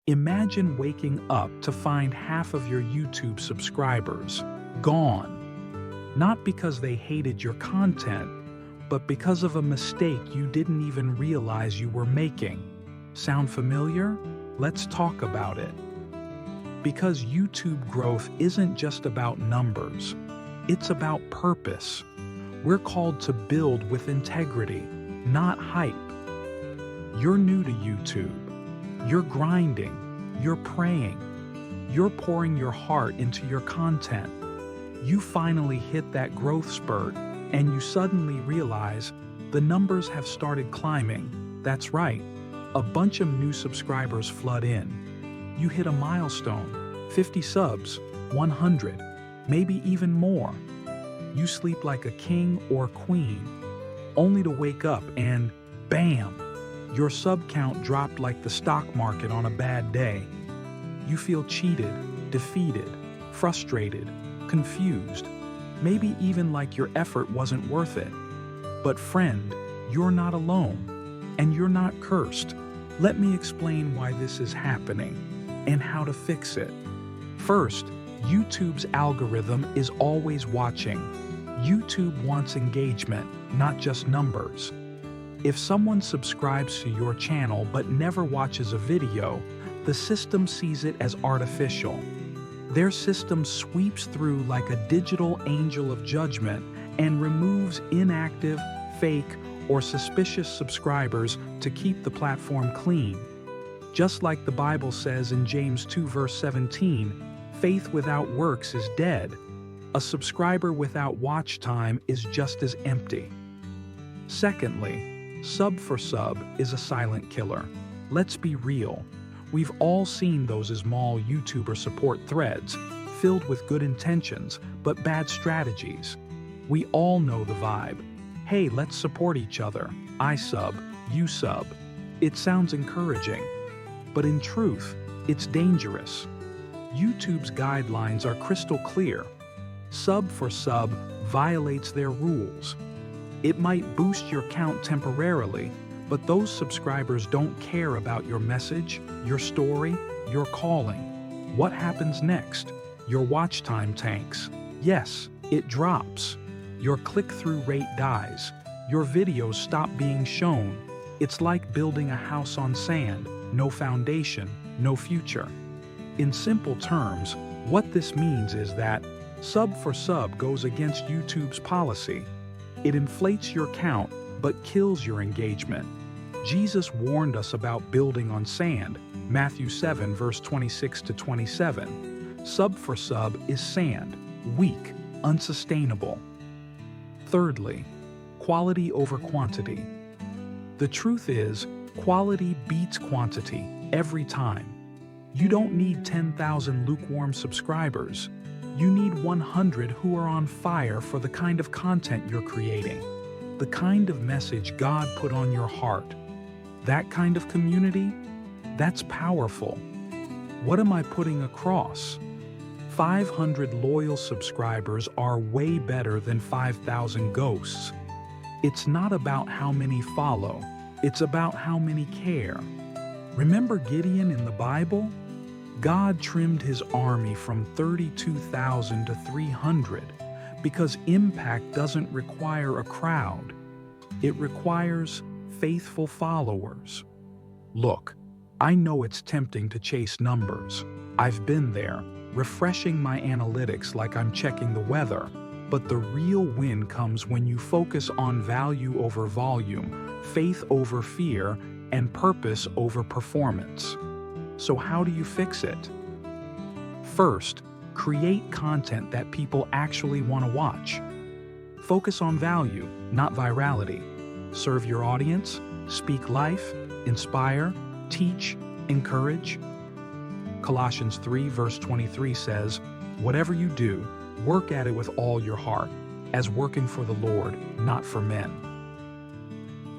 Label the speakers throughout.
Speaker 1: Imagine waking up to find half of your YouTube subscribers gone. Not because they hated your content, but because of a mistake you didn't even realize you were making. Sound familiar? Let's talk about it. Because YouTube growth isn't just about numbers, it's about purpose. We're called to build with integrity, not hype. You're new to YouTube. You're grinding. You're praying. You're pouring your heart into your content. You finally hit that growth spurt, and you suddenly realize the numbers have started climbing. That's right. A bunch of new subscribers flood in. You hit a milestone, 50 subs, 100, maybe even more. You sleep like a king or queen, only to wake up and bam, your sub count dropped like the stock market on a bad day. You feel cheated, defeated, frustrated, confused, maybe even like your effort wasn't worth it. But friend, you're not alone, and you're not cursed. Let me explain why this is happening and how to fix it. First, YouTube's algorithm is always watching. YouTube wants engagement, not just numbers. If someone subscribes to your channel but never watches a video, the system sees it as artificial. Their system sweeps through like a digital angel of judgment and removes inactive, fake, or suspicious subscribers to keep the platform clean. Just like the Bible says in James 2 verse 17, faith without works is dead. A subscriber without watch time is just as empty. Secondly, sub for sub is a silent killer. Let's be real. We've all seen those small YouTuber support threads, filled with good intentions, but bad strategies. We all know the vibe. Hey, let's support each other. I sub, you sub. It sounds encouraging, but in truth, it's dangerous. YouTube's guidelines are crystal clear. Sub for sub violates their rules. It might boost your count temporarily, but those subscribers don't care about your message, your story, your calling. What happens next? Your watch time tanks. Yes, it drops. Your click-through rate dies. Your videos stop being shown. It's like building a house on sand, no foundation, no future. In simple terms, what this means is that sub for sub goes against YouTube's policy. It inflates your count, but kills your engagement. Jesus warned us about building on sand, Matthew 7 verse 26 to 27. Sub for sub is sand, weak, unsustainable. Thirdly, quality over quantity. The truth is, quality beats quantity every time. You don't need 10,000 lukewarm subscribers. You need 100 who are on fire for the kind of content you're creating, the kind of message God put on your heart. That kind of community, that's powerful. What am I putting across? 500 loyal subscribers are way better than 5,000 ghosts. It's not about how many follow, it's about how many care. Remember Gideon in the Bible? God trimmed his army from 32,000 to 300 because impact doesn't require a crowd. It requires faithful followers. Look, I know it's tempting to chase numbers. I've been there, refreshing my analytics like I'm checking the weather. But the real win comes when you focus on value over volume, faith over fear, and purpose over performance. So how do you fix it? First, create content that people actually want to watch. Focus on value, not virality. Serve your audience, speak life, inspire, teach, encourage. Colossians 3 verse 23 says, "Whatever you do, work at it with all your heart, as working for the Lord, not for men."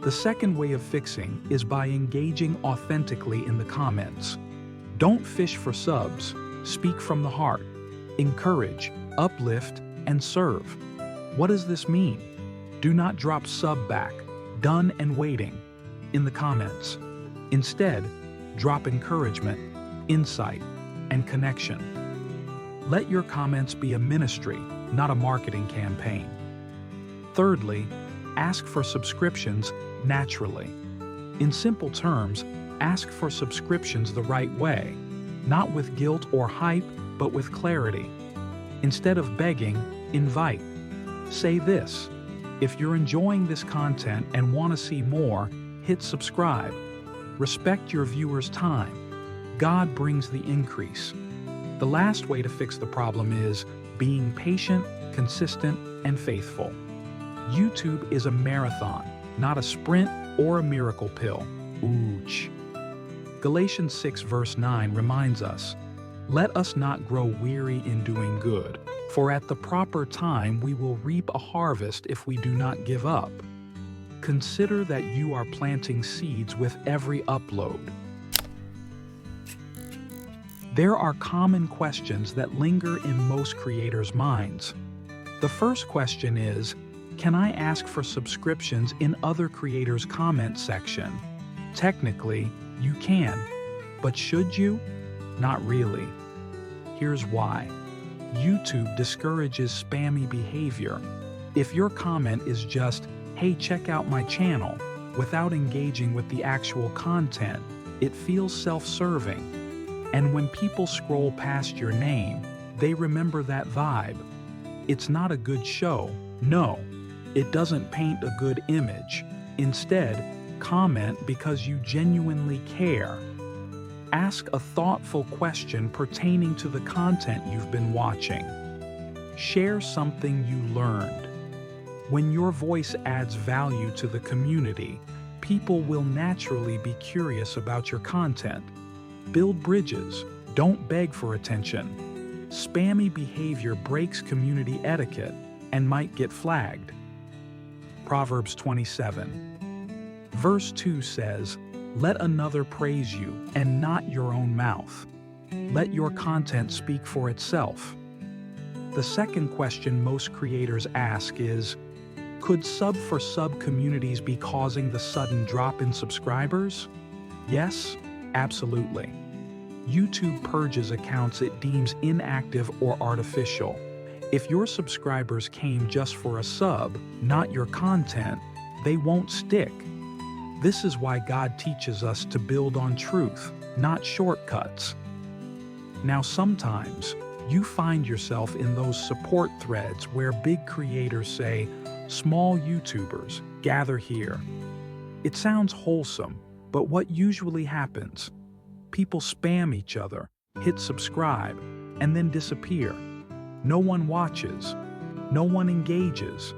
Speaker 1: The second way of fixing is by engaging authentically in the comments. Don't fish for subs, speak from the heart, encourage, uplift, and serve. What does this mean? Do not drop sub back, done and waiting, in the comments. Instead, drop encouragement. insight, and connection. Let your comments be a ministry, not a marketing campaign. Thirdly, ask for subscriptions naturally. In simple terms, ask for subscriptions the right way, not with guilt or hype, but with clarity. Instead of begging, invite. Say this: if you're enjoying this content and want to see more, hit subscribe. Respect your viewers' time. God brings the increase. The last way to fix the problem is being patient, consistent, and faithful. YouTube is a marathon, not a sprint or a miracle pill. Ooch. Galatians 6 verse 9 reminds us, "Let us not grow weary in doing good, for at the proper time we will reap a harvest if we do not give up." Consider that you are planting seeds with every upload. There are common questions that linger in most creators' minds. The first question is, can I ask for subscriptions in other creators' comment section? Technically, you can, but should you? Not really. Here's why. YouTube discourages spammy behavior. If your comment is just, "Hey, check out my channel," without engaging with the actual content, it feels self-serving. And when people scroll past your name, they remember that vibe. It's not a good show. No, it doesn't paint a good image. Instead, comment because you genuinely care. Ask a thoughtful question pertaining to the content you've been watching. Share something you learned. When your voice adds value to the community, people will naturally be curious about your content. Build bridges. Don't beg for attention. Spammy behavior breaks community etiquette and might get flagged. Proverbs 27. Verse 2 says, "Let another praise you, and not your own mouth. Let your content speak for itself." The second question most creators ask is, could sub-for-sub communities be causing the sudden drop in subscribers? Yes, absolutely. YouTube purges accounts it deems inactive or artificial. If your subscribers came just for a sub, not your content, they won't stick. This is why God teaches us to build on truth, not shortcuts. Now sometimes, you find yourself in those support threads where big creators say, "Small YouTubers, gather here." It sounds wholesome, but what usually happens? People spam each other, hit subscribe, and then disappear. No one watches. No one engages.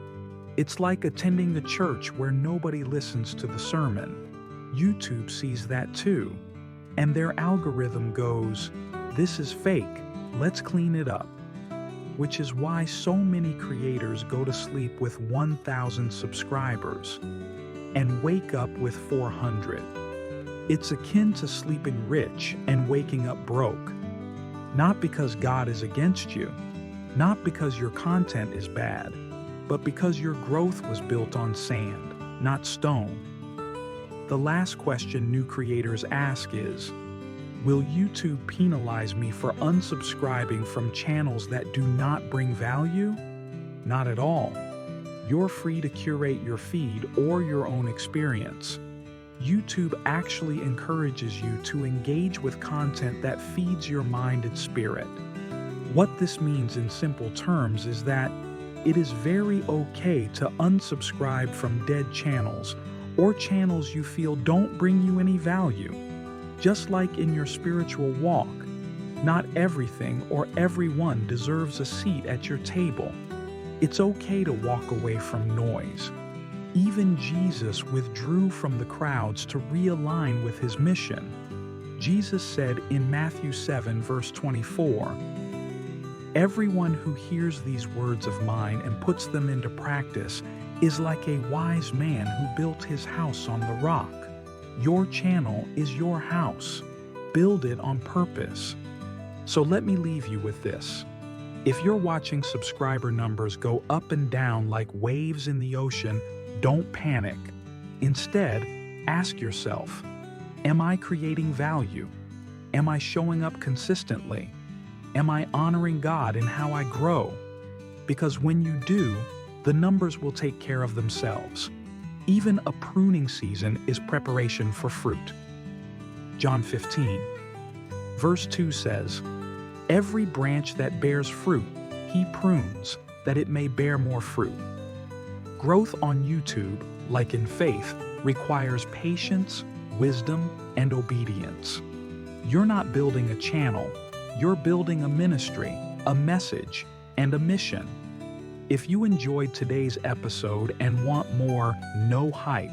Speaker 1: It's like attending a church where nobody listens to the sermon. YouTube sees that too, and their algorithm goes, "This is fake, let's clean it up." Which is why so many creators go to sleep with 1,000 subscribers and wake up with 400. It's akin to sleeping rich and waking up broke. Not because God is against you, not because your content is bad, but because your growth was built on sand, not stone. The last question new creators ask is, will YouTube penalize me for unsubscribing from channels that do not bring value? Not at all. You're free to curate your feed or your own experience. YouTube actually encourages you to engage with content that feeds your mind and spirit. What this means in simple terms is that it is very okay to unsubscribe from dead channels or channels you feel don't bring you any value. Just like in your spiritual walk, not everything or everyone deserves a seat at your table. It's okay to walk away from noise. Even Jesus withdrew from the crowds to realign with his mission. Jesus said in Matthew 7 verse 24, "Everyone who hears these words of mine and puts them into practice is like a wise man who built his house on the rock." Your channel is your house. Build it on purpose. So let me leave you with this. If you're watching subscriber numbers go up and down like waves in the ocean, don't panic. Instead, ask yourself, am I creating value? Am I showing up consistently? Am I honoring God in how I grow? Because when you do, the numbers will take care of themselves. Even a pruning season is preparation for fruit. John 15, verse 2 says, "Every branch that bears fruit, he prunes, that it may bear more fruit." Growth on YouTube, like in faith, requires patience, wisdom, and obedience. You're not building a channel, you're building a ministry, a message, and a mission. If you enjoyed today's episode and want more no hype,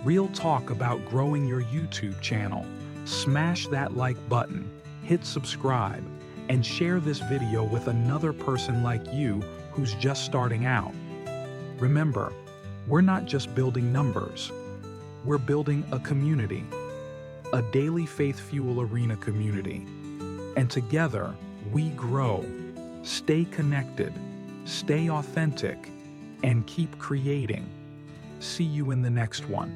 Speaker 1: real talk about growing your YouTube channel, smash that like button, hit subscribe, and share this video with another person like you who's just starting out. Remember, we're not just building numbers, we're building a community, a daily faith fuel arena community. And together, we grow. Stay connected, stay authentic, and keep creating. See you in the next one.